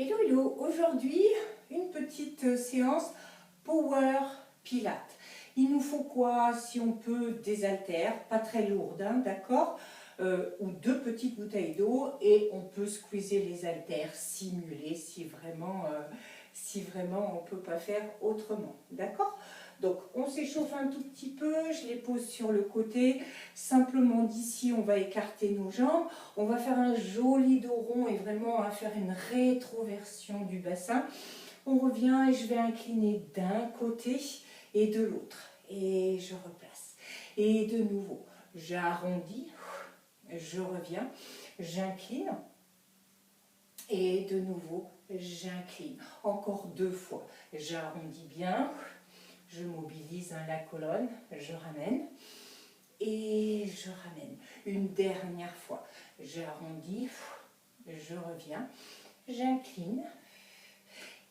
Hello, hello! Aujourd'hui, une petite séance Power Pilates. Il nous faut quoi? Si on peut, des haltères, pas très lourdes, hein, d'accord? Ou 2 petites bouteilles d'eau et on peut squeezer les haltères, simuler si vraiment on ne peut pas faire autrement, d'accord? Donc on s'échauffe un tout petit peu, je les pose sur le côté, simplement d'ici on va écarter nos jambes, on va faire un joli dos rond et vraiment faire une rétroversion du bassin. On revient et je vais incliner d'un côté et de l'autre et je replace. Et de nouveau, j'arrondis, je reviens, j'incline et de nouveau j'incline. Encore 2 fois, j'arrondis bien. Je mobilise la colonne, je ramène et je ramène. Une dernière fois, j'arrondis, je reviens, j'incline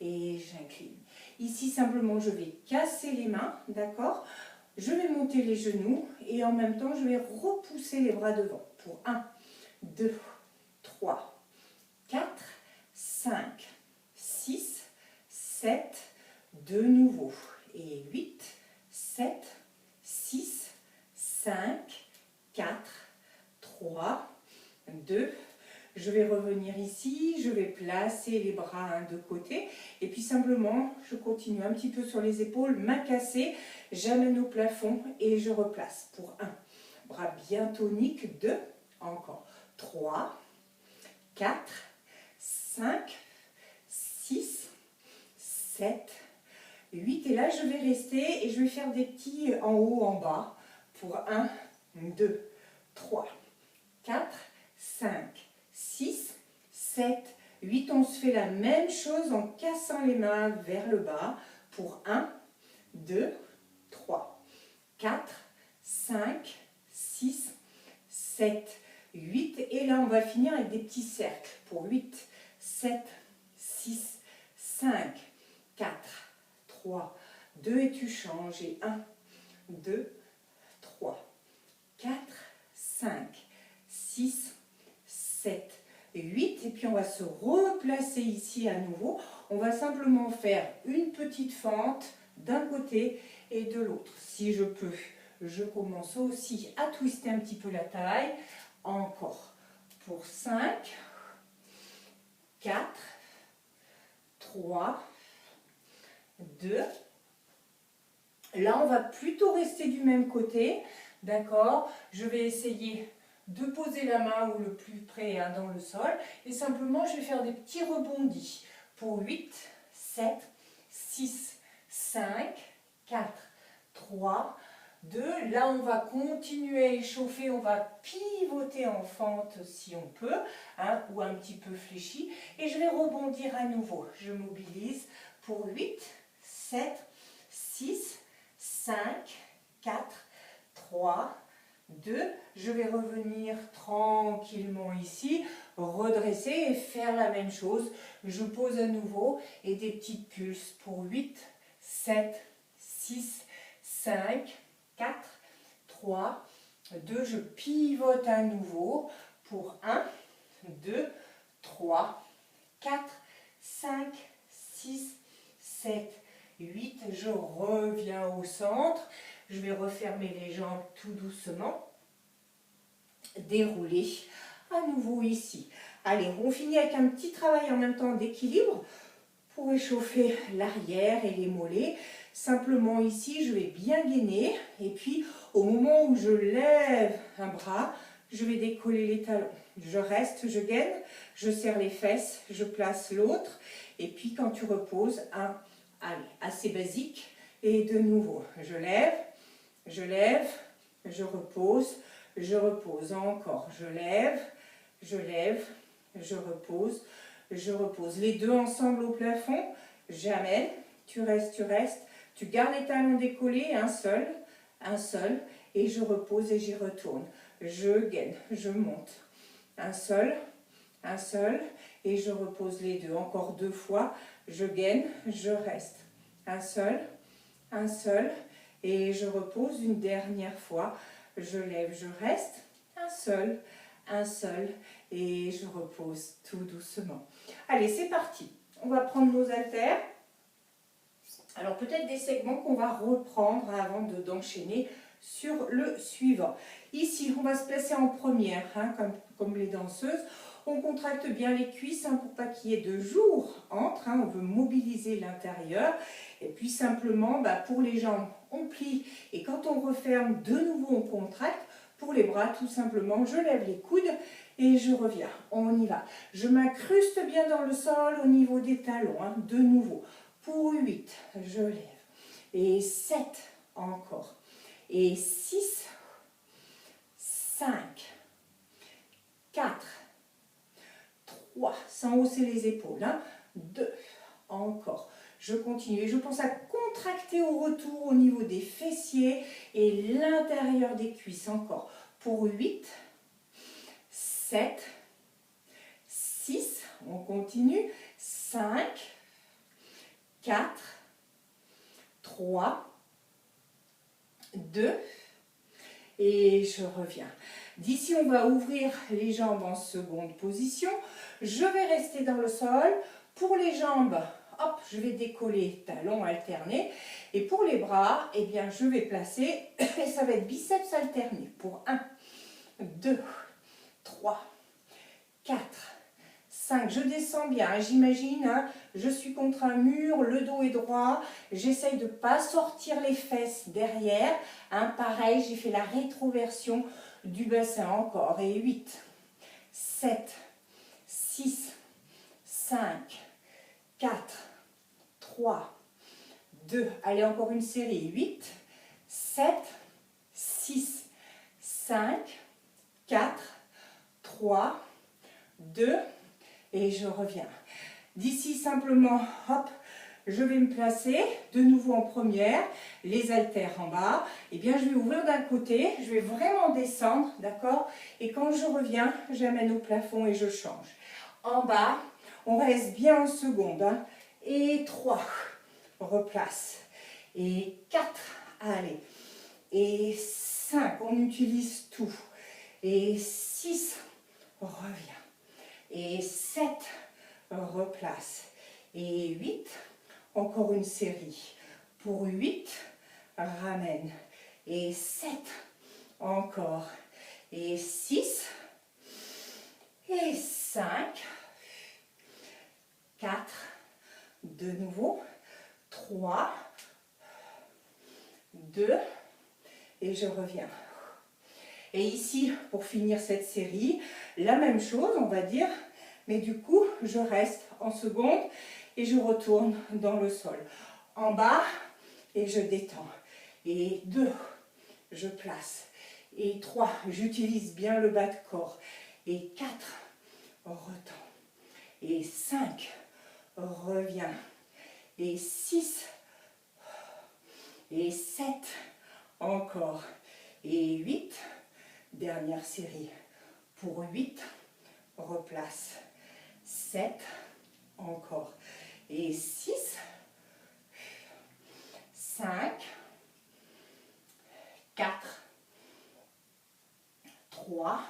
et j'incline. Ici, simplement, je vais casser les mains, d'accord? Je vais monter les genoux et en même temps, je vais repousser les bras devant pour 1, 2, 3, 4, 5, 6, 7, de nouveau. Et 8, 7, 6, 5, 4, 3, 2. Je vais revenir ici, je vais placer les bras de côté. Et puis simplement, je continue un petit peu sur les épaules, main cassée, j'amène au plafond et je replace pour 1. Bras bien toniques, 2, encore 3, 4, 5, 6, 7, 8 et là je vais rester et je vais faire des petits en haut, en bas pour 1, 2, 3, 4, 5, 6, 7, 8. On se fait la même chose en cassant les mains vers le bas pour 1, 2, 3, 4, 5, 6, 7, 8 et là on va finir avec des petits cercles pour 8, 7, 6, 5, 4, 3, 2 et tu changes et 1, 2, 3, 4, 5, 6, 7, 8 et puis on va se replacer ici à nouveau. On va simplement faire une petite fente d'un côté et de l'autre. Si je peux, je commence aussi à twister un petit peu la taille. Encore pour 5, 4, 3, 2. Là, on va plutôt rester du même côté, d'accord? Je vais essayer de poser la main ou le plus près dans le sol et simplement, je vais faire des petits rebondis pour 8, 7, 6, 5, 4, 3, 2. Là, on va continuer à échauffer, on va pivoter en fente si on peut, hein, ou un petit peu fléchi. Et je vais rebondir à nouveau. Je mobilise pour 8, 7, 6, 5, 4, 3, 2. Je vais revenir tranquillement ici, redresser et faire la même chose. Je pose à nouveau et des petites pulses pour 8, 7, 6, 5, 4, 3, 2. Je pivote à nouveau pour 1, 2, 3, 4, 5, 6, 7, 8. Je reviens au centre. Je vais refermer les jambes tout doucement. Dérouler à nouveau ici. Allez, on finit avec un petit travail en même temps d'équilibre pour échauffer l'arrière et les mollets. Simplement ici, je vais bien gainer et puis au moment où je lève un bras, je vais décoller les talons. Je reste, je gaine, je serre les fesses, je place l'autre et puis quand tu reposes, allez, assez basique et de nouveau, je lève, je repose encore, je lève, je repose, les deux ensemble au plafond, j'amène, tu restes, tu gardes les talons décollés, un seul, et je repose et j'y retourne, je gaine, je monte, un seul, et je repose les deux, encore 2 fois, je gaine, je reste, un seul, et je repose une dernière fois, je lève, je reste, un seul, et je repose tout doucement. Allez, c'est parti. On va prendre nos haltères. Alors peut-être des segments qu'on va reprendre avant d'enchaîner sur le suivant. Ici, on va se placer en première, hein, comme les danseuses. On contracte bien les cuisses hein, pour pas qu'il y ait de jour entre. Hein, on veut mobiliser l'intérieur. Et puis simplement, pour les jambes, on plie. Et quand on referme, de nouveau, on contracte. Pour les bras, tout simplement, je lève les coudes et je reviens. On y va. Je m'incruste bien dans le sol au niveau des talons. Hein, de nouveau. Pour 8, je lève. Et 7, encore. Et 6, 5, 4, 3, sans hausser les épaules. Hein, 2, encore. Je continue et je pense à contracter au retour au niveau des fessiers et l'intérieur des cuisses. Encore. Pour 8, 7, 6, on continue. 5, 4, 3, 2, et je reviens. D'ici, on va ouvrir les jambes en seconde position. Je vais rester dans le sol. Pour les jambes, hop, je vais décoller, talons alternés. Et pour les bras, eh bien, je vais placer, et ça va être biceps alternés. Pour 1, 2, 3, 4, 5, je descends bien, j'imagine, hein, je suis contre un mur, le dos est droit, j'essaye de ne pas sortir les fesses derrière, hein, pareil, j'ai fait la rétroversion du bassin encore, et 8, 7, 6, 5, 4, 3, 2, allez encore une série, 8, 7, 6, 5, 4, 3, 2, et je reviens. D'ici simplement, hop, je vais me placer de nouveau en première, les haltères en bas. Et bien, je vais ouvrir d'un côté, je vais vraiment descendre, d'accord? Et quand je reviens, j'amène au plafond et je change. En bas, on reste bien en seconde. Hein. Et 3, replace. Et 4, allez. Et 5, on utilise tout. Et 6, reviens. Et 7, replace. Et 8, encore une série. Pour 8, ramène. Et 7, encore. Et 6, et 5, 4, de nouveau, 3, 2, et je reviens. Et ici, pour finir cette série, la même chose, on va dire, mais du coup, je reste en seconde et je retourne dans le sol. En bas, et je détends. Et 2, je place. Et 3, j'utilise bien le bas de corps. Et 4, retends. Et 5, reviens. Et 6, et 7, encore. Et 8, dernière série. Pour 8, replace. 7, encore. Et 6, 5, 4, 3,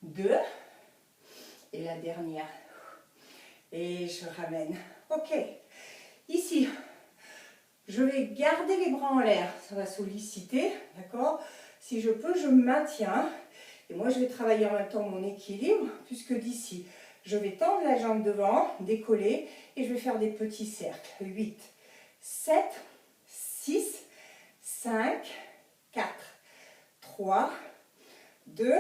2, et la dernière. Et je ramène. Ok. Ici, je vais garder les bras en l'air. Ça va solliciter, d'accord? Si je peux, je me maintiens. Et moi, je vais travailler en même temps mon équilibre, puisque d'ici, je vais tendre la jambe devant, décoller, et je vais faire des petits cercles. 8, 7, 6, 5, 4, 3, 2,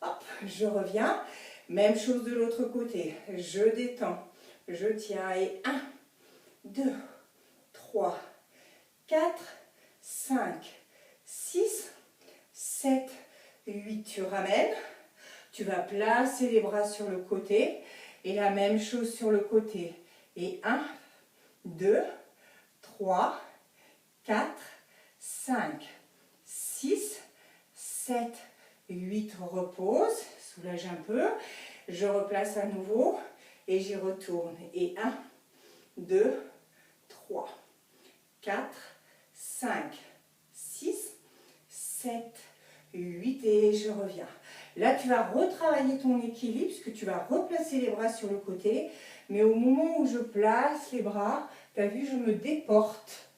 hop, je reviens. Même chose de l'autre côté. Je détends, je tiens, et 1, 2, 3, 4, 5, 6, 7, 8, tu ramènes, tu vas placer les bras sur le côté et la même chose sur le côté. Et 1, 2, 3, 4, 5, 6, 7, 8, repose, soulage un peu, je replace à nouveau et j'y retourne. Et 1, 2, 3, 4, 5, 6, 7, 8 et je reviens. Là, tu vas retravailler ton équilibre, puisque tu vas replacer les bras sur le côté. Mais au moment où je place les bras, tu as vu, je me déporte.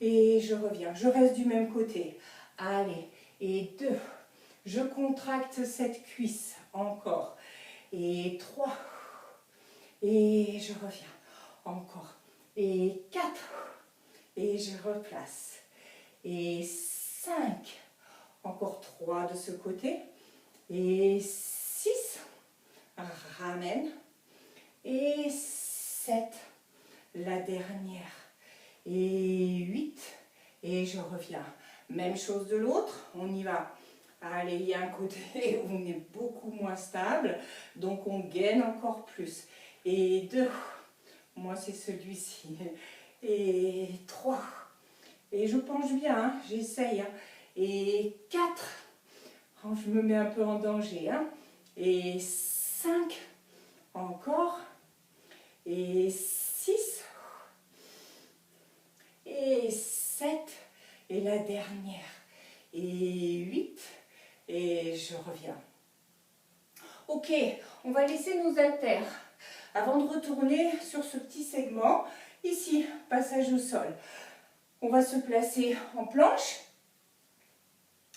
Et je reviens. Je reste du même côté. Allez. Et 2. Je contracte cette cuisse. Encore. Et 3. Et je reviens. Encore. Et 4. Et je replace. Et 5. Encore 3 de ce côté. Et 6. Ramène. Et 7. La dernière. Et 8. Et je reviens. Même chose de l'autre. On y va. Allez, il y a un côté où on est beaucoup moins stable. Donc on gaine encore plus. Et 2. Moi c'est celui-ci. Et 3. Et je penche bien, hein, j'essaye. Hein. Et 4. Oh, je me mets un peu en danger. Hein. Et 5. Encore. Et 6. Et 7. Et la dernière. Et 8. Et je reviens. Ok, on va laisser nos haltères. Avant de retourner sur ce petit segment, ici, passage au sol. On va se placer en planche.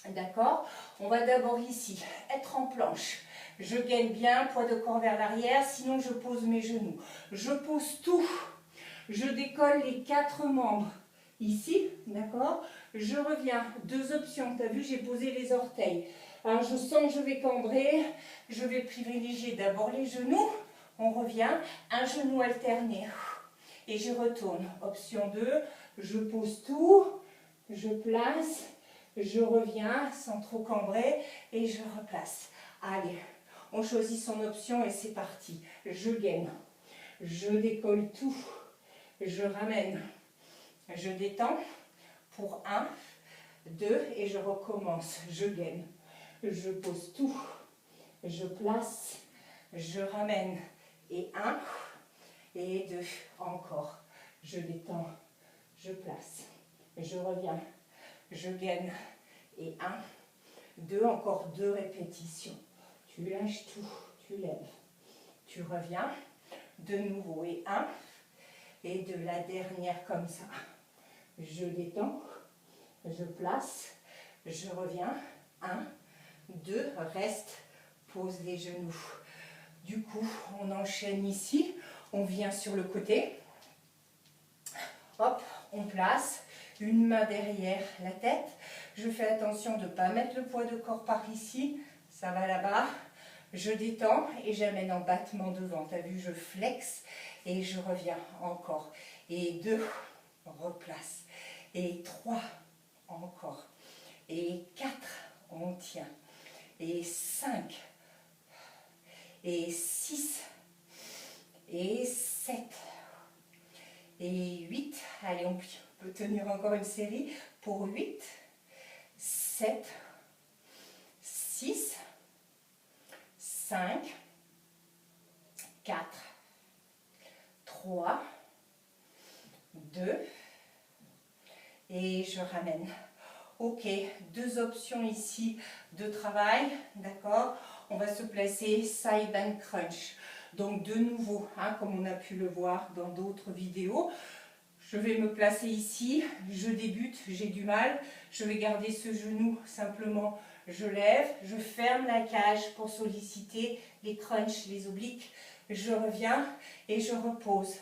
D'accord? On va d'abord ici être en planche. Je gaine bien, poids de corps vers l'arrière, sinon je pose mes genoux. Je pose tout. Je décolle les 4 membres. Ici, d'accord? Je reviens. 2 options. Tu as vu, j'ai posé les orteils. Alors, je sens que je vais cambrer. Je vais privilégier d'abord les genoux. On revient. Un genou alterné. Et je retourne. Option 2. Je pose tout. Je place. Je reviens sans trop cambrer. Et je replace. Allez, on choisit son option et c'est parti. Je gaine. Je décolle tout. Je ramène. Je détends pour 1, 2 et je recommence. Je gaine. Je pose tout. Je place. Je ramène. Et 1 et 2. Encore. Je détends. Je place. Je reviens. Je gaine. Et 1, 2. Encore 2 répétitions. Tu lâches tout. Tu lèves. Tu reviens. De nouveau. Et 1. Et de la dernière comme ça. Je détends, je place, je reviens, 1, 2, reste, pose les genoux. Du coup, on enchaîne ici, on vient sur le côté, hop, on place, une main derrière la tête. Je fais attention de ne pas mettre le poids de corps par ici, ça va là-bas. Je détends et j'amène en battement devant. Tu as vu, je flexe et je reviens encore. Et 2, replace. Et 3, encore. Et 4, on tient. Et 5. Et 6. Et 7. Et 8. Allez, on peut tenir encore une série pour 8, 7, 6, 5, 4, 3, 2, et je ramène. Ok, 2 options ici de travail, d'accord? On va se placer side and crunch. Donc de nouveau, hein, comme on a pu le voir dans d'autres vidéos, je vais me placer ici, je débute, j'ai du mal, je vais garder ce genou, simplement je lève, je ferme la cage pour solliciter les crunchs, les obliques, je reviens et je repose.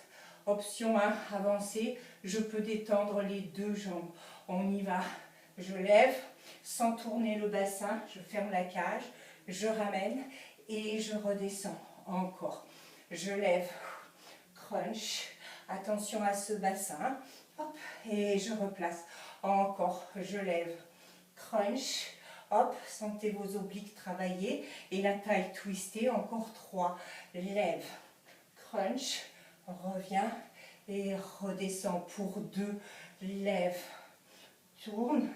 Option 1, avancer, je peux détendre les 2 jambes. On y va. Je lève sans tourner le bassin, je ferme la cage, je ramène et je redescends. Encore. Je lève, crunch, attention à ce bassin, hop, et je replace. Encore, je lève, crunch, hop, sentez vos obliques travailler et la taille twistée. Encore 3, lève, crunch, reviens et redescends pour 2, lève, tourne,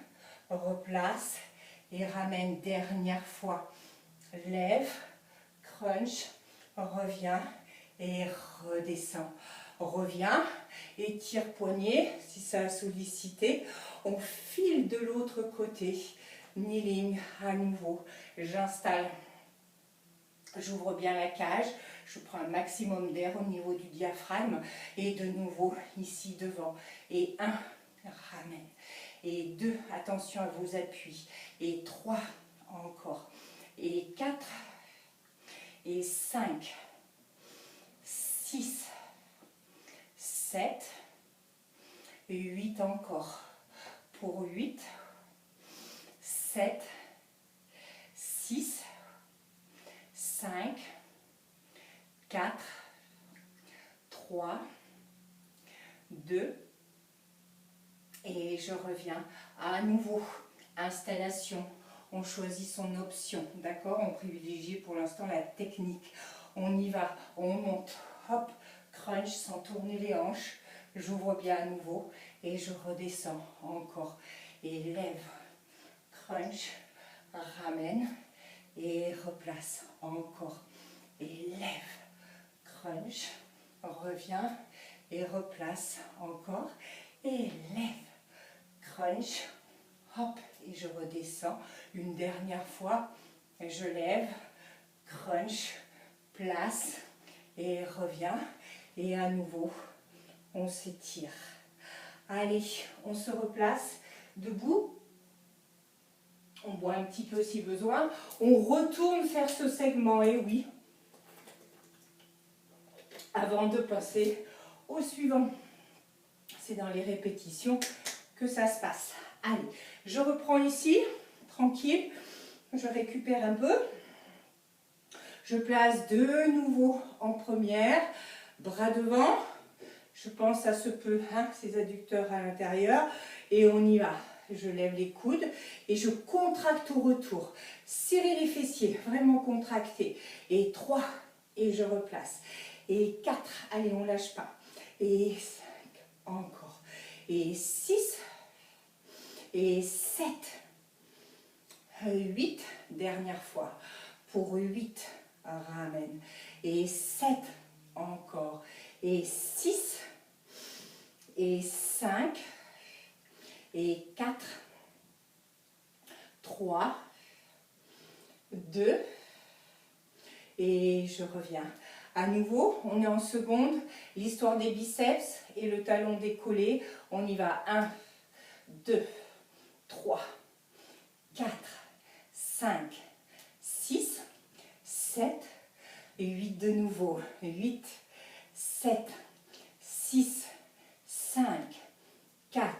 replace et ramène dernière fois. Lève, crunch, reviens et redescends. Reviens, étire poignet si ça a sollicité. On file de l'autre côté. Kneeling à nouveau. J'installe J'ouvre bien la cage, je prends un maximum d'air au niveau du diaphragme et de nouveau ici devant. Et 1, ramène. Et 2, attention à vos appuis. Et 3, encore. Et 4, et 5, 6, 7, et 8 encore. Pour 8, 7, 6, 5, 4, 3, 2, et je reviens à nouveau. Installation, on choisit son option, d'accord? On privilégie pour l'instant la technique. On y va, on monte, hop, crunch sans tourner les hanches. J'ouvre bien à nouveau et je redescends encore. Et lève, crunch, ramène et replace encore. Et lève, crunch, reviens et replace encore. Et lève, crunch, hop, et je redescends. Une dernière fois, je lève, crunch, place et reviens. Et à nouveau, on s'étire. Allez, on se replace debout. On boit un petit peu si besoin. On retourne faire ce segment, et oui, avant de passer au suivant. C'est dans les répétitions que ça se passe. Allez, je reprends ici, tranquille. Je récupère un peu. Je place de nouveau en première. Bras devant. Je pense à ce peu, ces adducteurs à l'intérieur. Et on y va. Je lève les coudes et je contracte au retour. Serrez les fessiers, vraiment contractés. Et 3, et je replace. Et 4, allez, on ne lâche pas. Et 5, encore. Et 6, et 7, 8, dernière fois. Pour 8, ramène. Et 7, encore. Et 6, et 5, et 4, 3, 2, et je reviens. À nouveau, on est en seconde, l'histoire des biceps et le talon décollé. On y va. 1, 2, 3, 4, 5, 6, 7, et 8 de nouveau. 8, 7, 6, 5, 4,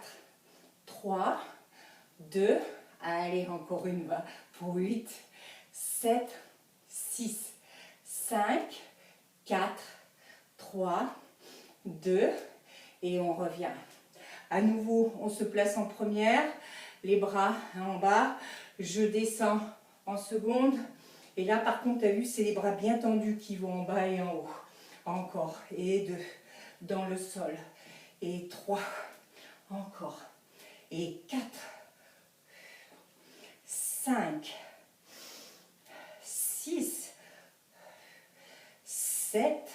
3, 2, allez, encore une fois, pour 8, 7, 6, 5, 4, 3, 2, et on revient. À nouveau, on se place en première, les bras en bas, je descends en seconde, et là par contre, tu as vu, c'est les bras bien tendus qui vont en bas et en haut. Encore, et 2, dans le sol, et 3, encore, et 4, 5, 6, 7,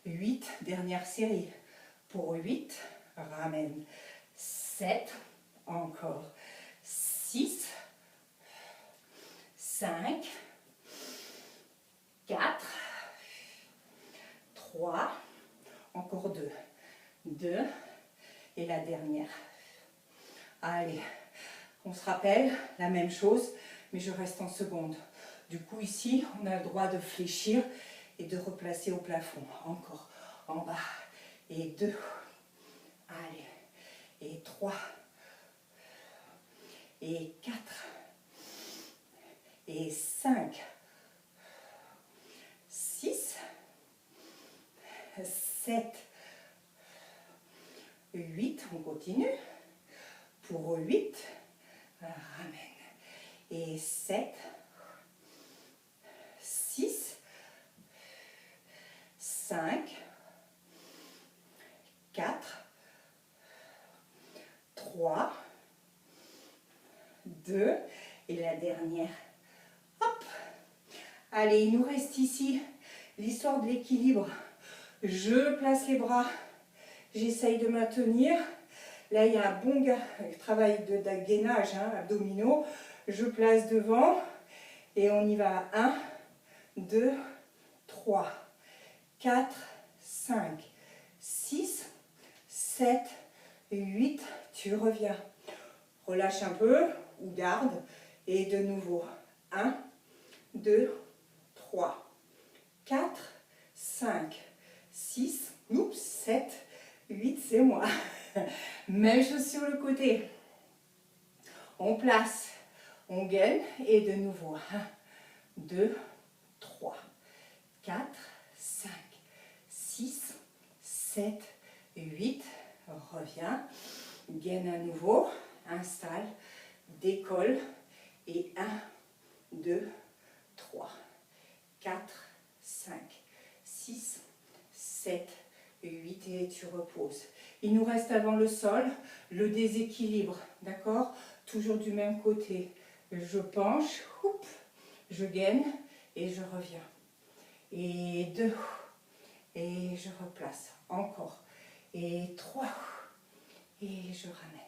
8, dernière série. Pour 8, ramène. 7, encore. 6, 5, 4, 3, encore 2. 2, et la dernière. Allez, on se rappelle, la même chose, mais je reste en seconde. Du coup, ici, on a le droit de fléchir et de replacer au plafond. Encore, en bas. Et 2. Allez. Et 3. Et 4. Et 5. 6. 7. 8. On continue. Pour 8. Ramène. Et 7. 6. 5, 4, 3, 2, et la dernière. Hop. Allez, il nous reste ici l'histoire de l'équilibre. Je place les bras, j'essaye de maintenir. Là, il y a un bon travail de gainage, abdominaux. Je place devant et on y va. 1, 2, 3, 4, 5, 6, 7, 8. Tu reviens. Relâche un peu ou garde. Et de nouveau. 1, 2, 3, 4, 5, 6, 7, 8, c'est moi. Même chose sur le côté. On place, on gaine et de nouveau. 1, 2, 3, 4, 5, 6, 7, 8. Reviens. Gaine à nouveau. Installe, décolle. Et 1, 2, 3, 4, 5, 6, 7, 8 et tu reposes. Il nous reste avant le sol le déséquilibre, d'accord? Toujours du même côté. Je penche, je gaine et je reviens. Et 2, et je replace. Encore. Et 3, et je ramène.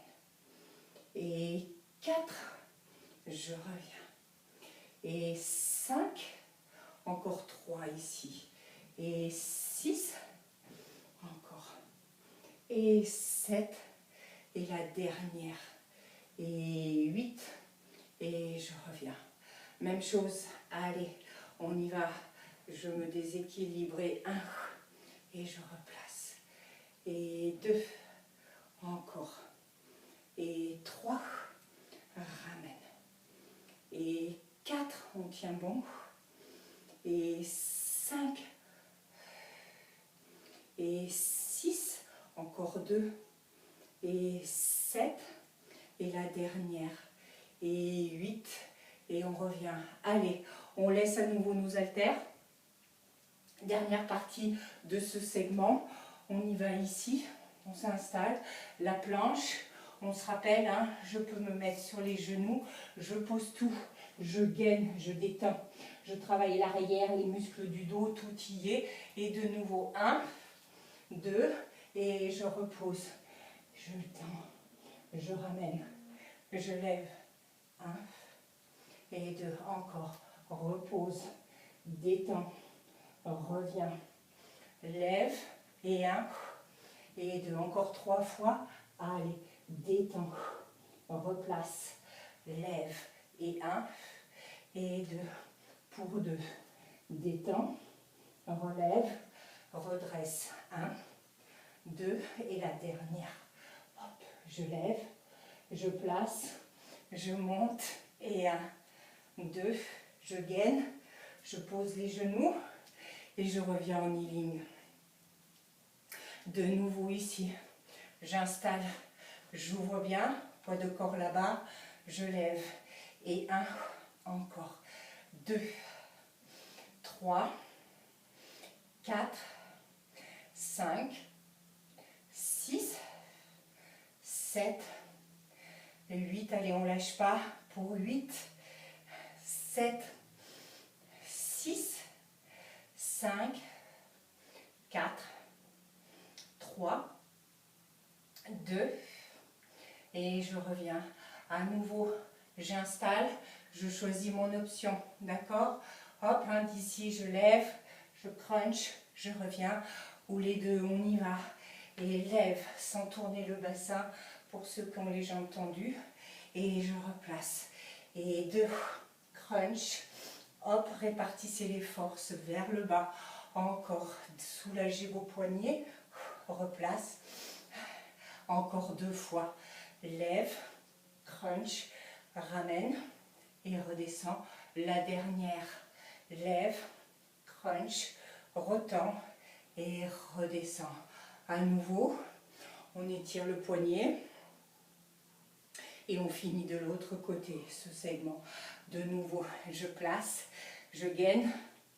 Et 4, je reviens. Et 5, encore 3 ici. Et 6, encore. Et 7, et la dernière. Et 8, et je reviens. Même chose, allez, on y va. Je me déséquilibre et 1, et je replace. Et 2, encore. Et 3, ramène. Et 4, on tient bon. Et 5. Et 6, encore 2. Et 7. Et la dernière. Et 8. Et on revient. Allez, on laisse à nouveau nos haltères. Dernière partie de ce segment. On y va ici. On s'installe. La planche. On se rappelle, hein, je peux me mettre sur les genoux. Je pose tout. Je gaine, je détends. Je travaille l'arrière, les muscles du dos, tout y est. Et de nouveau, 1, 2, et je repose. Je tends, je ramène, je lève. 1 et 2, encore. Repose, détends, reviens, lève. Et 1 et 2, encore 3 fois. Allez, détends, replace, lève. Et 1 et 2. Pour 2, détends, relève, redresse. 1, 2 et la dernière. Hop, je lève, je place, je monte et 1, 2, je gaine, je pose les genoux et je reviens en kneeling. De nouveau ici, j'installe, j'ouvre bien, poids de corps là-bas, je lève et 1, encore. 2, 3, 4, 5, 6, 7, 8. Allez, on ne lâche pas pour 8, 7, 6, 5, 4, 3, 2. Et je reviens. À nouveau, j'installe. Je choisis mon option, d'accord? Hop, d'ici, je lève, je crunch, je reviens. Ou les deux, on y va. Et lève sans tourner le bassin pour ceux qui ont les jambes tendues. Et je replace. Et 2, crunch. Hop, répartissez les forces vers le bas. Encore, soulagez vos poignets. Replace. Encore 2 fois. Lève, crunch, ramène. Et redescend. La dernière, lève, crunch, retend et redescend. À nouveau, on étire le poignet et on finit de l'autre côté ce segment. De nouveau, je place, je gaine,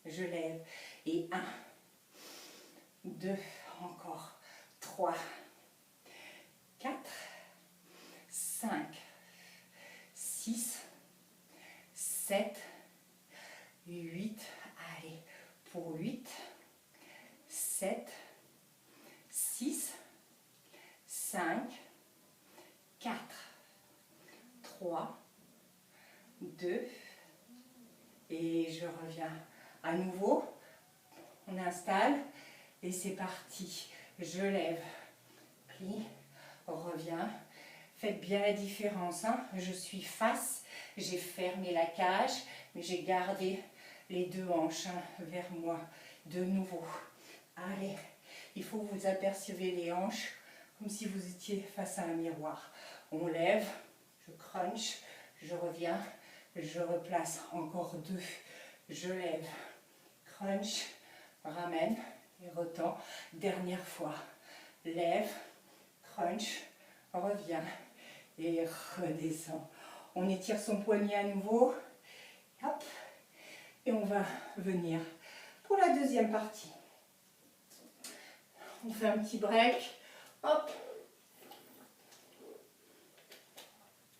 je lève. Et 1, 2, encore, 3, 4, 5, 6, 7, 8, allez, pour 8, 7, 6, 5, 4, 3, 2, et je reviens. À nouveau, on installe et c'est parti. Je lève, plie, reviens. Faites bien la différence, hein. Je suis face, j'ai fermé la cage, mais j'ai gardé les deux hanches vers moi. De nouveau. Allez, il faut que vous aperceviez les hanches comme si vous étiez face à un miroir. On lève, je crunch, je reviens, je replace. Encore deux. Je lève, crunch, ramène et retends. Dernière fois. Lève, crunch, reviens et redescend. On étire son poignet à nouveau. Hop. Et on va venir pour la deuxième partie. On fait un petit break. Hop.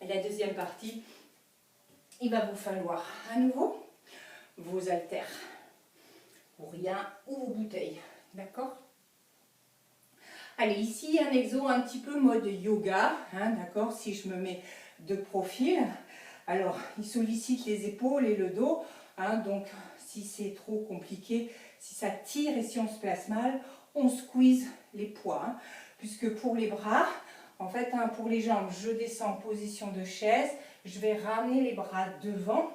Et la deuxième partie, il va vous falloir à nouveau vos haltères. Ou rien, ou vos bouteilles. D'accord? Allez, ici, un exo un petit peu mode yoga. Hein, d'accord? Si je me mets de profil. Alors, il sollicite les épaules et le dos. Hein, donc, si c'est trop compliqué, si ça tire et si on se place mal, on squeeze les poids. Hein, puisque pour les bras, en fait, hein, pour les jambes, je descends en position de chaise. Je vais ramener les bras devant.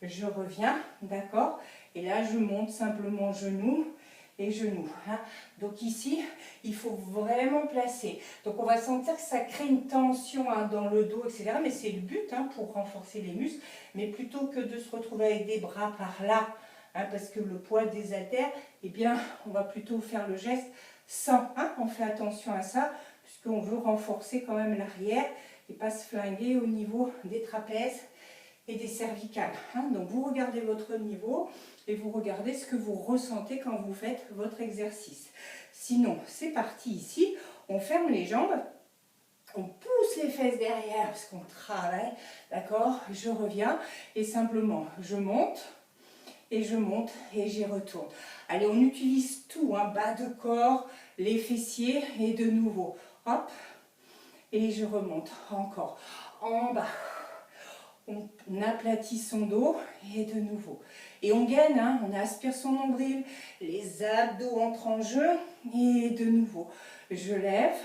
Je reviens, d'accord? Et là, je monte simplement genoux et genoux. Hein. Donc ici, il faut vraiment placer. Donc on va sentir que ça crée une tension hein, dans le dos, etc. Mais c'est le but hein, pour renforcer les muscles. Mais plutôt que de se retrouver avec des bras par là, hein, parce que le poids des haltères, eh bien, on va plutôt faire le geste sans. Hein, on fait attention à ça, puisqu'on veut renforcer quand même l'arrière et pas se flinguer au niveau des trapèzes et des cervicales. Hein. Donc vous regardez votre niveau et vous regardez ce que vous ressentez quand vous faites votre exercice. Sinon, c'est parti ici, on ferme les jambes, on pousse les fesses derrière parce qu'on travaille, d'accord? Je reviens et simplement je monte et j'y retourne. Allez, on utilise tout, hein, bas de corps, les fessiers et de nouveau, hop, et je remonte encore, en bas. On aplatit son dos et de nouveau. Et on gaine, hein, on aspire son nombril, les abdos entrent en jeu et de nouveau. Je lève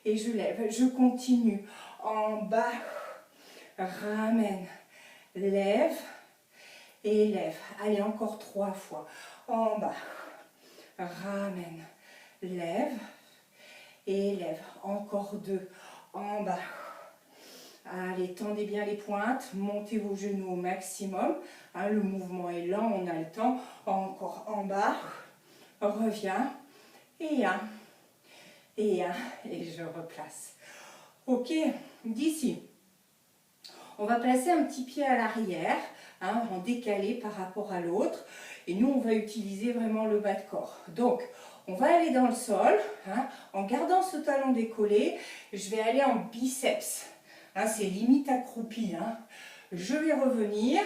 et je lève, je continue. En bas, ramène, lève et lève. Allez, encore 3 fois. En bas, ramène, lève et lève. Encore 2. En bas. Allez, tendez bien les pointes, montez vos genoux au maximum. Hein, le mouvement est lent, on a le temps. Encore en bas, reviens, et un, et je replace. Ok, d'ici, on va placer un petit pied à l'arrière, hein, en décalé par rapport à l'autre. Et nous, on va utiliser vraiment le bas de corps. Donc, on va aller dans le sol, hein, en gardant ce talon décollé. Je vais aller en biceps. Hein, c'est limite accroupi. Hein. Je vais revenir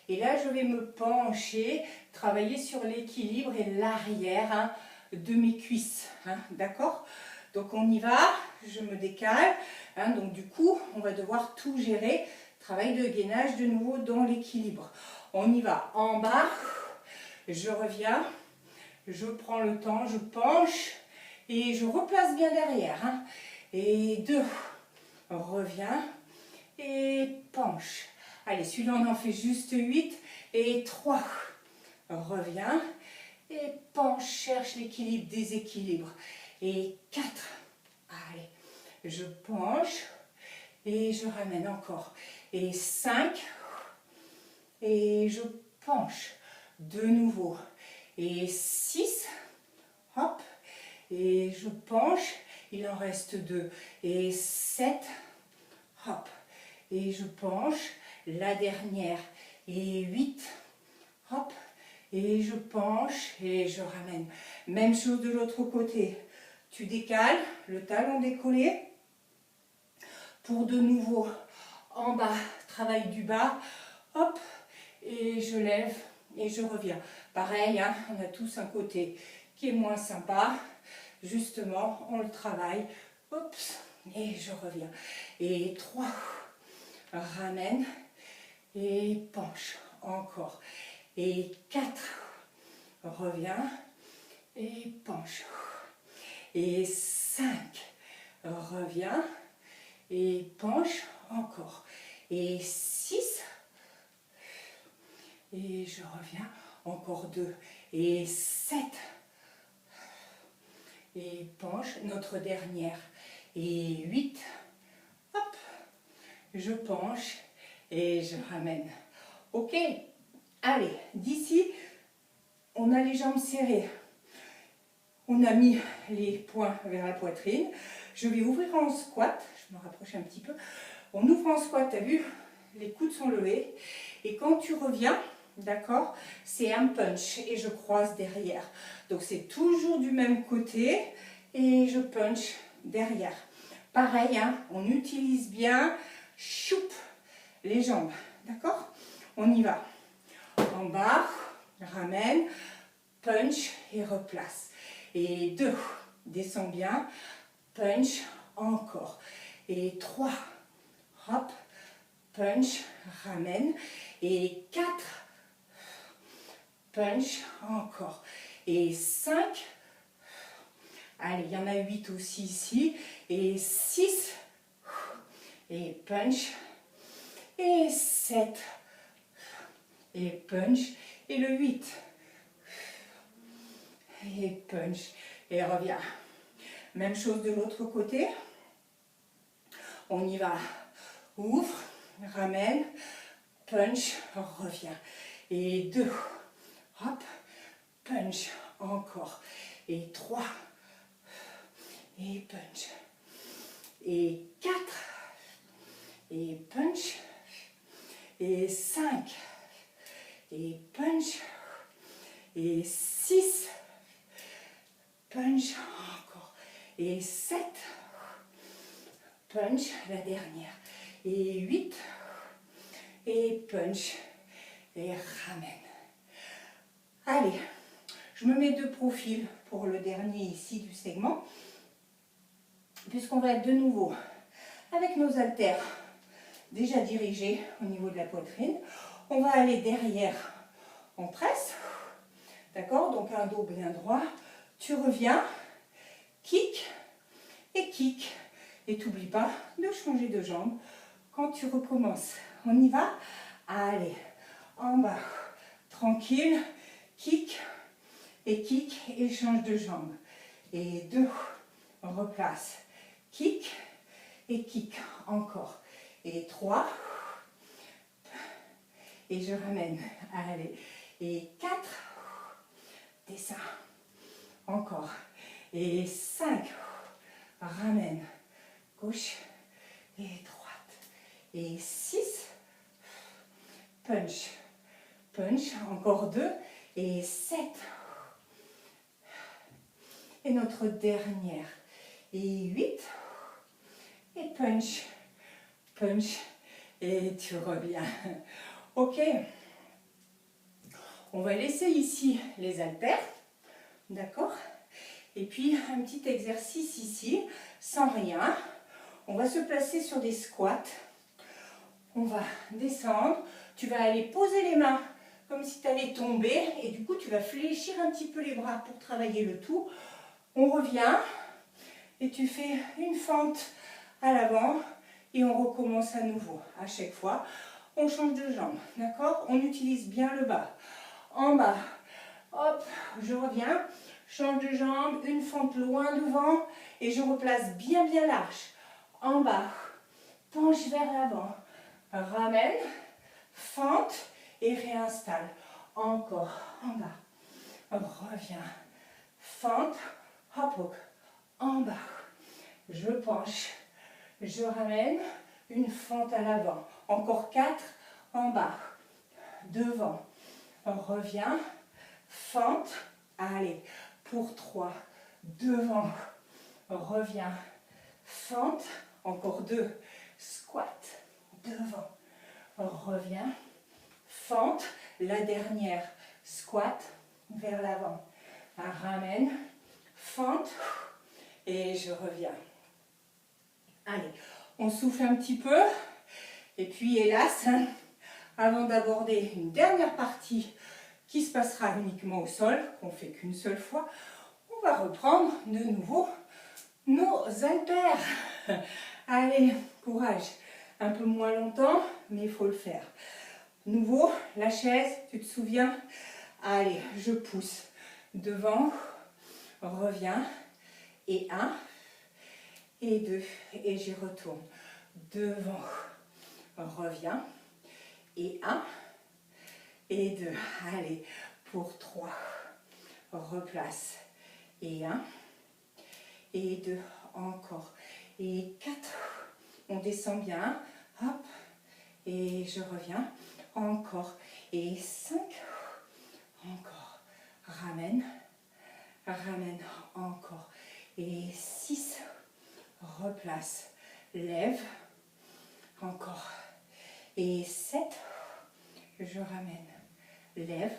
et là je vais me pencher, travailler sur l'équilibre et l'arrière hein, de mes cuisses. Hein, d'accord? Donc on y va, je me décale. Hein, donc du coup, on va devoir tout gérer. Travail de gainage de nouveau dans l'équilibre. On y va en bas, je reviens, je prends le temps, je penche et je replace bien derrière. Hein. Et 2. Reviens et penche. Allez, celui-là, on en fait juste 8 et 3. Reviens et penche, cherche l'équilibre, déséquilibre. Et 4. Allez, je penche et je ramène encore. Et 5. Et je penche de nouveau. Et 6. Hop. Et je penche. Il en reste 2. Et 7. Hop. Et je penche. La dernière. Et 8. Hop. Et je penche. Et je ramène. Même chose de l'autre côté. Tu décales. Le talon décollé. Pour de nouveau. En bas. Travail du bas. Hop. Et je lève. Et je reviens. Pareil, hein, on a tous un côté qui est moins sympa. Justement, on le travaille. Oups, et je reviens. Et 3. Ramène. Et penche. Encore. et 4, reviens, et penche, et 5, reviens, et penche, encore, et 6, et je reviens, encore 2, et 7, et penche, notre dernière, et 8, hop, je penche, et je ramène. Ok, allez, d'ici, on a les jambes serrées. On a mis les poings vers la poitrine. Je vais ouvrir en squat. Je me rapproche un petit peu. On ouvre en squat, tu as vu? Les coudes sont levés. Et quand tu reviens, d'accord, c'est un punch. Et je croise derrière. Donc c'est toujours du même côté. Et je punch derrière. Pareil, hein, on utilise bien choup, les jambes. D'accord? On y va. En bas, ramène, punch et replace. Et 2, descends bien, punch, encore. Et 3, hop, punch, ramène. Et 4, punch, encore. Et 5, allez, il y en a 8 aussi ici. Et 6, et punch. Et 7, et punch. Et le 8. Et punch, et reviens. Même chose de l'autre côté. On y va. Ouvre, ramène, punch, reviens. Et 2, hop, punch, encore. Et 3, et punch. Et 4, et punch. Et 5, et punch. Et 6, punch, encore. Et 7, punch, la dernière. Et 8, et punch, et ramène. Allez, je me mets de profil pour le dernier ici du segment, puisqu'on va être de nouveau avec nos haltères déjà dirigés au niveau de la poitrine. On va aller derrière en presse, d'accord? Donc un dos bien droit. Tu reviens, kick et kick. Et t'oublie pas de changer de jambe quand tu recommences. On y va? Allez, en bas, tranquille, kick et change de jambe. Et 2, on replace, kick et kick, encore. Et 3, et je ramène, allez. Et 4, descends, encore. Et 5, ramène, gauche et droite. Et 6, punch, punch, encore 2. Et 7. Et notre dernière. Et 8. Et punch, punch. Et tu reviens. Ok. On va laisser ici les haltères. D'accord? Et puis un petit exercice ici, sans rien. On va se placer sur des squats. On va descendre. Tu vas aller poser les mains comme si tu allais tomber. Et du coup, tu vas fléchir un petit peu les bras pour travailler le tout. On revient. Et tu fais une fente à l'avant. Et on recommence à nouveau. À chaque fois, on change de jambe. D'accord? On utilise bien le bas. En bas. Hop, je reviens. Change de jambe. Une fente loin devant. Et je replace bien bien large. En bas. Penche vers l'avant. Ramène. Fente. Et réinstalle. Encore. En bas. Reviens. Fente. Hop, hop. En bas. Je penche. Je ramène. Une fente à l'avant. Encore 4. En bas. Devant. Reviens. Fente. Allez. Pour 3. Devant. Reviens. Fente. Encore 2. Squat. Devant. Reviens. Fente. La dernière. Squat. Vers l'avant. Ramène. Fente. Et je reviens. Allez. On souffle un petit peu. Et puis hélas, avant d'aborder une dernière partie qui se passera uniquement au sol, qu'on fait qu'une seule fois. On va reprendre de nouveau nos haltères. Allez, courage. Un peu moins longtemps, mais il faut le faire. Nouveau, la chaise, tu te souviens? Allez, je pousse devant, reviens, et 1, et 2, et j'y retourne. Devant, reviens, et 1, et 2. Allez, pour 3, replace, et 1, et 2, encore, et 4, on descend bien, hop, et je reviens, encore, et 5, encore, ramène, ramène, encore, et 6, replace, lève, encore, et 7, je ramène, lève,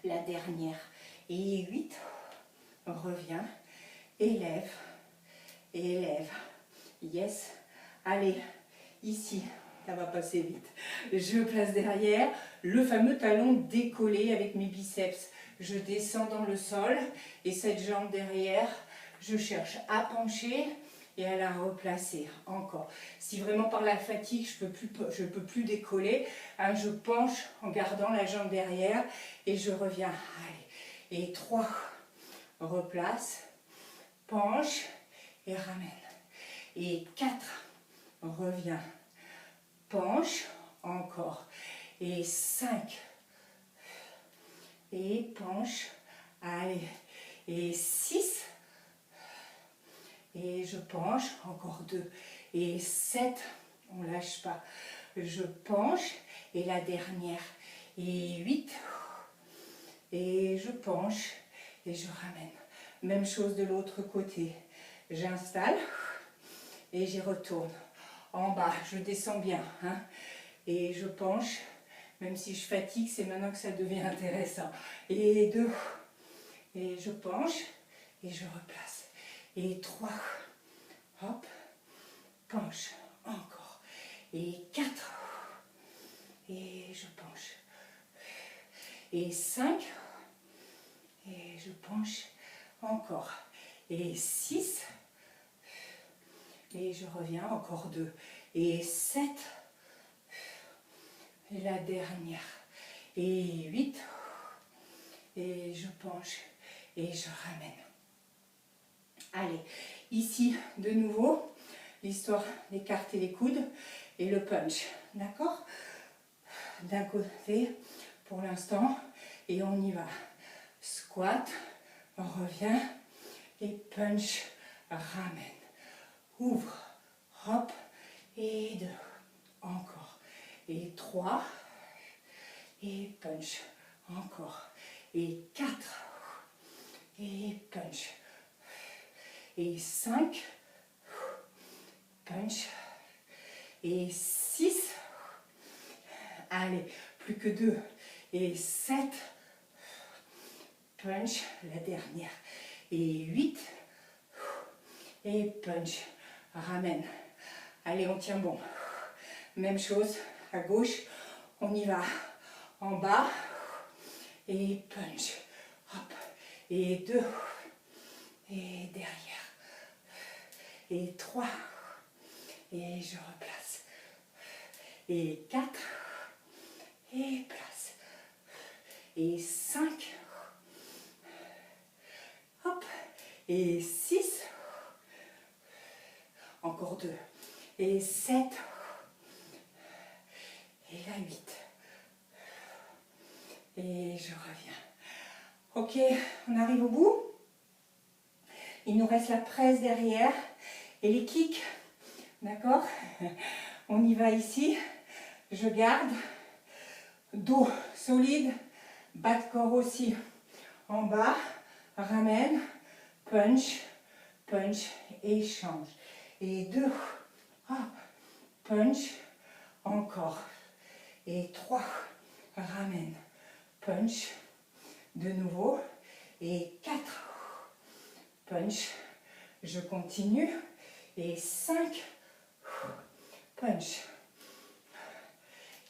la dernière, et 8, reviens, élève, élève, yes, allez, ici, ça va passer vite, je place derrière, le fameux talon décollé avec mes biceps, je descends dans le sol, et cette jambe derrière, je cherche à pencher, et à la replacer, encore. Si vraiment par la fatigue, je peux plus décoller, hein, je penche en gardant la jambe derrière, et je reviens, allez, et 3, replace, penche, et ramène. Et 4, reviens, penche, encore. Et 5, et penche, allez. Et 6, et je penche, encore 2. Et 7, on ne lâche pas. Je penche, et la dernière. Et 8, et je penche, et je ramène. Même chose de l'autre côté. J'installe, et j'y retourne. En bas, je descends bien, hein, et je penche, même si je fatigue, c'est maintenant que ça devient intéressant. Et 2, et je penche, et je replace. Et 3, hop, penche, encore. Et 4, et je penche. Et 5, et je penche, encore. Et 6, et je reviens, encore 2. Et 7, et la dernière. Et 8, et je penche, et je ramène. Allez, ici, de nouveau, l'histoire d'écarter les coudes et le punch. D'accord? D'un côté, pour l'instant, et on y va. Squat, revient, et punch, ramène. Ouvre, hop, et 2, encore. Et 3, et punch, encore. Et 4, et punch. Et 5, punch. Et 6, allez, plus que 2. Et 7, punch, la dernière. Et 8, et punch, ramène. Allez, on tient bon. Même chose, à gauche, on y va. En bas, et punch. Hop, et 2, et derrière. Et 3, et je replace. Et 4, et place. Et 5, hop, et 6, encore 2, et 7, et la 8. Et je reviens. Ok, on arrive au bout. Il nous reste la presse derrière et les kicks. D'accord? On y va ici. Je garde. Dos solide. Bas de corps aussi. En bas. Ramène. Punch. Punch. Et change. Et 2. Hop. Punch. Encore. Et 3. Ramène. Punch. De nouveau. Et 4. Punch. Je continue. Et 5. Punch.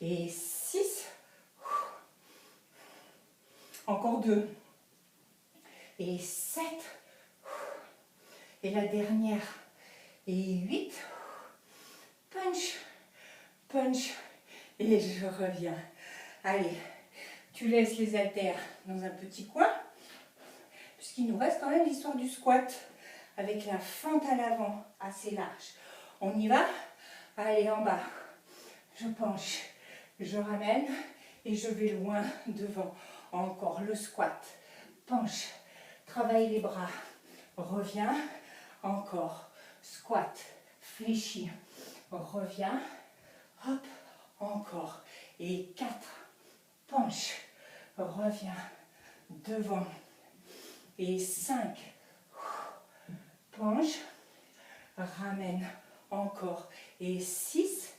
Et 6. Encore 2. Et 7. Et la dernière. Et 8. Punch. Punch. Et je reviens. Allez, tu laisses les haltères dans un petit coin. Puisqu'il nous reste quand même l'histoire du squat. Avec la fente à l'avant assez large. On y va? Allez, en bas. Je penche. Je ramène. Et je vais loin devant. Encore le squat. Penche. Travaille les bras. Reviens. Encore. Squat. Fléchis. Reviens. Hop. Encore. Et 4. Penche. Reviens. Devant. Et 5. Penche. Ramène. Encore. Et 6.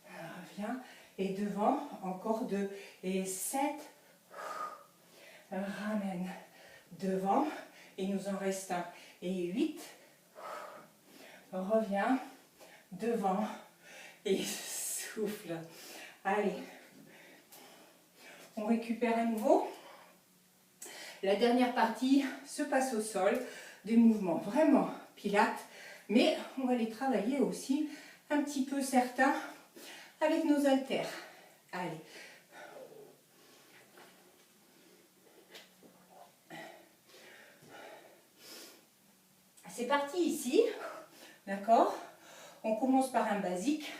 Reviens. Et devant. Encore 2. Et 7. Ramène. Devant. Il nous en reste un. Et 8. Reviens. Devant. Et souffle. Allez. On récupère à nouveau. La dernière partie se passe au sol. Des mouvements vraiment pilates. Mais on va les travailler aussi un petit peu certains avec nos haltères. Allez. C'est parti ici. D'accord? On commence par un basique.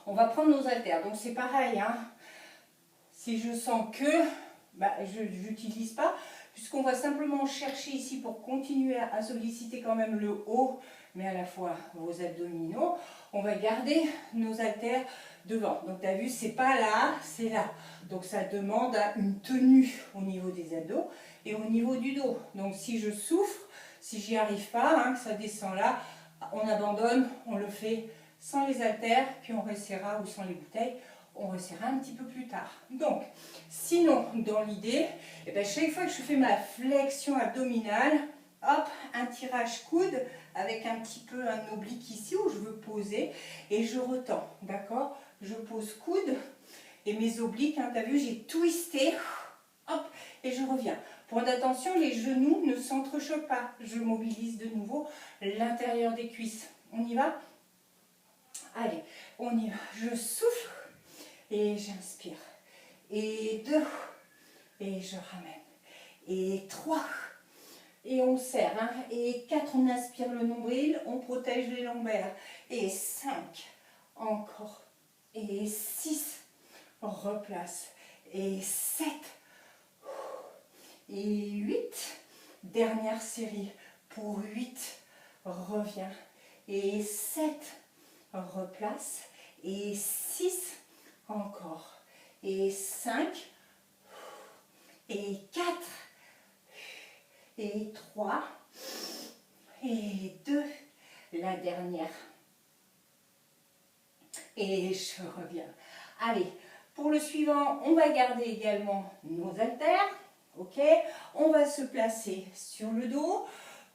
On va prendre nos haltères. Donc c'est pareil. Hein. Si je sens que je n'utilise pas, puisqu'on va simplement chercher ici pour continuer à solliciter quand même le haut, mais à la fois vos abdominaux, on va garder nos haltères devant. Donc tu as vu, c'est pas là, c'est là. Donc ça demande une tenue au niveau des abdos et au niveau du dos. Donc si je souffre, si j'y arrive pas, hein, que ça descend là, on abandonne, on le fait sans les haltères, puis on resserra, ou sans les bouteilles, on resserra un petit peu plus tard. Donc, sinon, dans l'idée, chaque fois que je fais ma flexion abdominale, hop, un tirage coude avec un petit peu un oblique ici où je veux poser et je retends, d'accord? Je pose coude et mes obliques, hein, tu as vu, j'ai twisté, hop, et je reviens. Point d'attention, les genoux ne s'entrechoquent pas. Je mobilise de nouveau l'intérieur des cuisses. On y va? Allez, on y va. Je souffle et j'inspire. Et 2, et je ramène. Et 3, et on serre. Hein. Et 4, on aspire le nombril, on protège les lombaires. Et 5, encore. Et 6, on replace. Et 7, et 8, dernière série pour 8, reviens. Et 7, replace. Et 6, encore. Et 5, et 4, et 3, et 2, la dernière. Et je reviens. Allez, pour le suivant, on va garder également nos haltères. Ok, on va se placer sur le dos.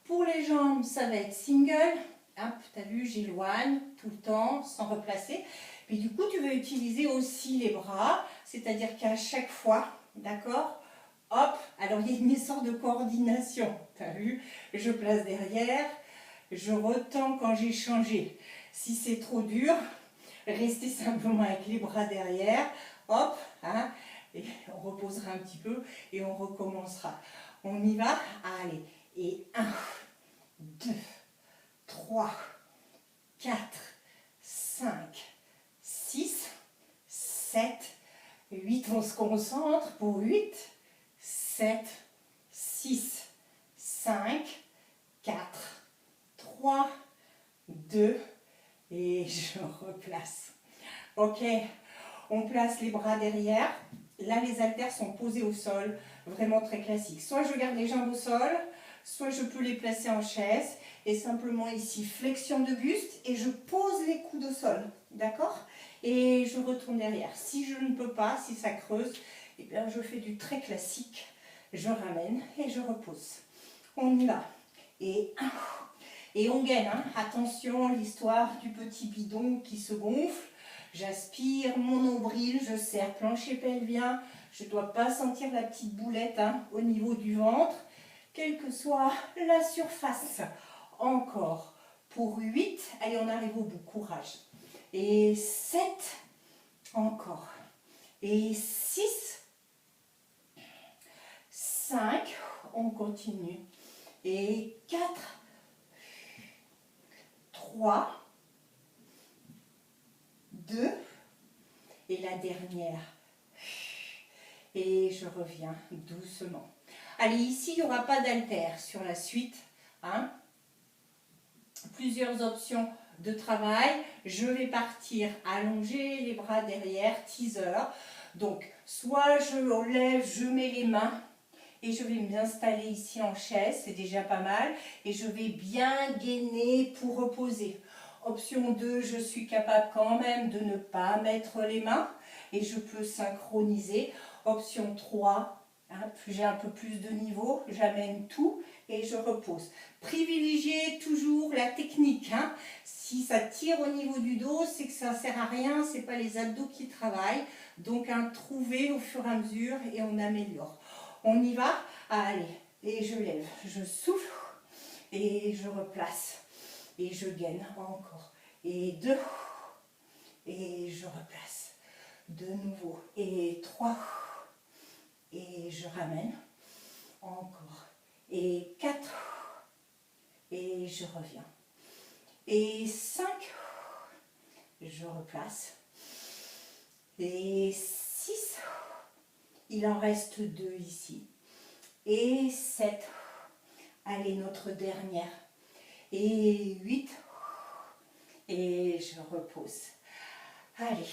Pour les jambes, ça va être single. Hop, tu as vu, j'éloigne tout le temps sans replacer. Puis du coup, tu vas utiliser aussi les bras, c'est-à-dire qu'à chaque fois, d'accord, hop, alors il y a une sorte de coordination. Tu as vu, je place derrière, je retends quand j'ai changé. Si c'est trop dur, restez simplement avec les bras derrière, hop, hein, et on reposera un petit peu et on recommencera. On y va? Allez, et 1, 2, 3, 4, 5, 6, 7, 8, on se concentre pour 8, 7, 6, 5, 4, 3, 2, et je replace. Ok, on place les bras derrière. Là, les haltères sont posés au sol, vraiment très classique. Soit je garde les jambes au sol, soit je peux les placer en chaise. Et simplement ici, flexion de buste et je pose les coudes au sol. D'accord? Et je retourne derrière. Si je ne peux pas, si ça creuse, eh bien je fais du très classique. Je ramène et je repose. On y va. Et on gaine. Hein. Attention, l'histoire du petit bidon qui se gonfle. J'aspire mon nombril, je serre plancher pelvien, Je ne dois pas sentir la petite boulette hein, au niveau du ventre, quelle que soit la surface. Encore. Pour 8, allez, on arrive au bout, courage. Et 7, encore. Et 6, 5, on continue. Et 4, 3, 2, et la dernière. Et je reviens doucement. Allez, ici, il n'y aura pas d'haltère sur la suite. Hein. Plusieurs options de travail. Je vais partir allonger les bras derrière, teaser. Donc, soit je lève, je mets les mains et je vais m'installer ici en chaise, c'est déjà pas mal. Et je vais bien gainer pour reposer. Option 2, je suis capable quand même de ne pas mettre les mains et je peux synchroniser. Option 3, hein, j'ai un peu plus de niveau, j'amène tout et je repose. Privilégiez toujours la technique. Hein. Si ça tire au niveau du dos, c'est que ça ne sert à rien, ce n'est pas les abdos qui travaillent. Donc, hein, trouvez au fur et à mesure et on améliore. On y va? Allez, et je lève, je souffle et je replace. Et je gaine encore. Et 2, et je replace. De nouveau. Et 3, et je ramène. Encore. Et 4, et je reviens. Et 5, je replace. Et 6, il en reste 2 ici. Et 7, allez, notre dernière. Et 8, et je repose. Allez,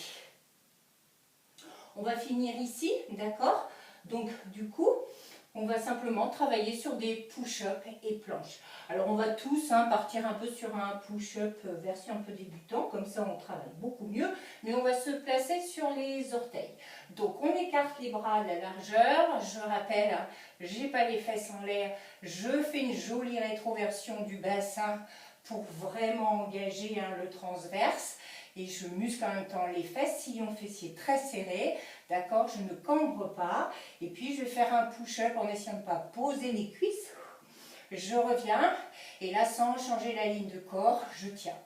on va finir ici, d'accord? Donc, du coup, on va simplement travailler sur des push-up et planches. Alors, on va tous partir un peu sur un push-up version un peu débutant, comme ça on travaille beaucoup mieux, mais on va se placer sur les orteils. Donc, on écarte les bras à la largeur. Je rappelle, j'ai pas les fesses en l'air, je fais une jolie rétroversion du bassin pour vraiment engager le transverse. Et je muscle en même temps les fesses, sillon fessier très serré, d'accord, je ne cambre pas. Et puis je vais faire un push-up en essayant de ne pas poser les cuisses. Je reviens, et là sans changer la ligne de corps, je tiens.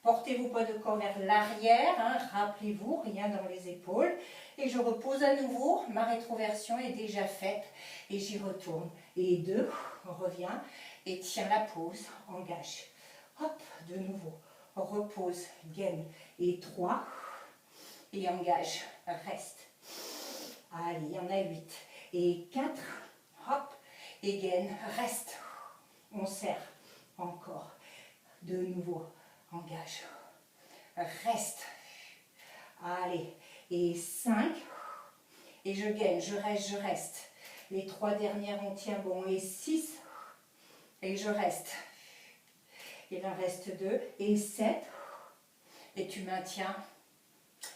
Portez vos poids de corps vers l'arrière, rappelez-vous, rien dans les épaules. Et je repose à nouveau, ma rétroversion est déjà faite. Et j'y retourne. Et 2, on revient, et tiens la pause, engage. Hop, de nouveau. Repose, gaine, et 3, et engage, reste. Allez, il y en a 8. Et 4, hop, et gaine, reste. On serre, encore. De nouveau, engage, reste. Allez, et 5, et je gaine, je reste. Les 3 dernières, on tient bon, et 6, et je reste. Il en reste 2, et 7, et tu maintiens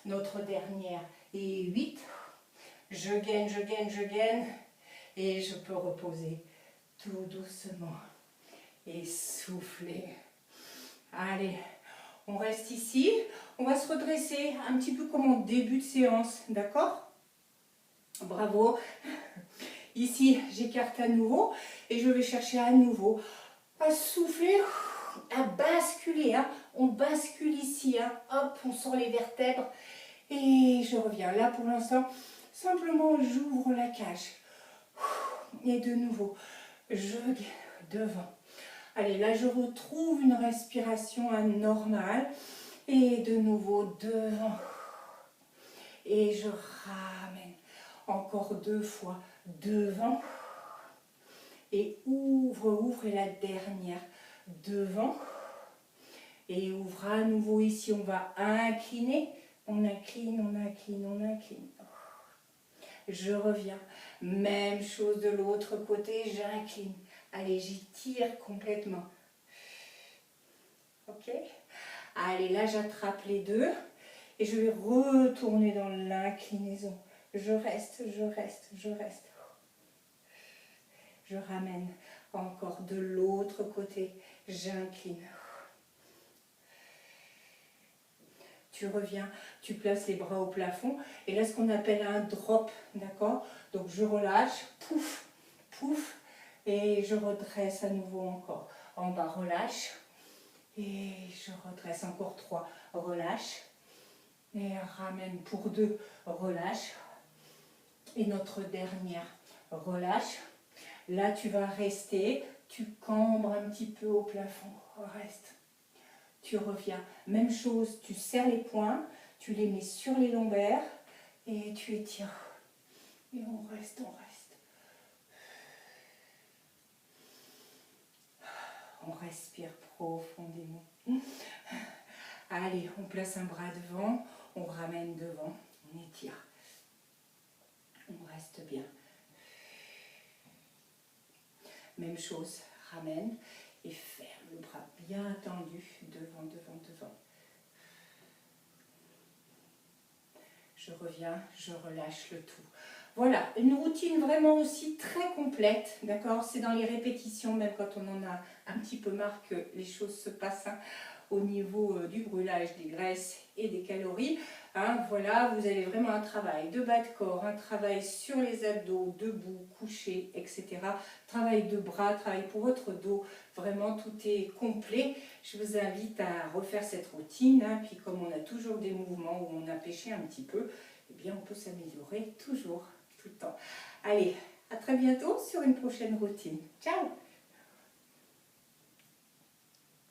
notre dernière, et 8, je gaine, et je peux reposer tout doucement, et souffler. Allez, on reste ici, on va se redresser un petit peu comme en début de séance, d'accord? Bravo. Ici, j'écarte à nouveau, et je vais chercher à nouveau à souffler, à basculer, on bascule ici, hop, on sort les vertèbres et je reviens. Là pour l'instant, simplement j'ouvre la cage et de nouveau, je devant. Allez, là je retrouve une respiration normale et de nouveau devant et je ramène encore 2 fois devant et ouvre et la dernière devant et ouvre à nouveau ici, on va incliner, on incline, on incline, on incline. Je reviens, même chose de l'autre côté, j'incline. Allez, j'étire complètement. Ok? Allez, là j'attrape les 2 et je vais retourner dans l'inclinaison. Je reste, je reste, je reste. Je ramène encore de l'autre côté, j'incline. tu reviens, tu places les bras au plafond. Et là, ce qu'on appelle un drop, d'accord? Donc, je relâche, pouf, pouf, et je redresse à nouveau encore. En bas, relâche, et je redresse encore 3, relâche, et ramène pour 2, relâche. Et notre dernière, relâche. Là, tu vas rester, tu cambres un petit peu au plafond, reste. Tu reviens, même chose, tu serres les poings, tu les mets sur les lombaires et tu étires. Et on reste, on reste. On respire profondément. Allez, on place un bras devant, on ramène devant, on étire. On reste bien. Même chose, ramène et ferme le bras bien tendu, devant, devant, devant. Je reviens, je relâche le tout. Voilà, une routine vraiment aussi très complète, d'accord? C'est dans les répétitions, même quand on en a un petit peu marre que les choses se passent au niveau du brûlage des graisses et des calories. Voilà, vous avez vraiment un travail de bas de corps, un travail sur les abdos, debout, couché, etc. Travail de bras, travail pour votre dos, vraiment tout est complet. Je vous invite à refaire cette routine, puis comme on a toujours des mouvements où on a pêché un petit peu, eh bien on peut s'améliorer toujours, tout le temps. Allez, à très bientôt sur une prochaine routine. Ciao!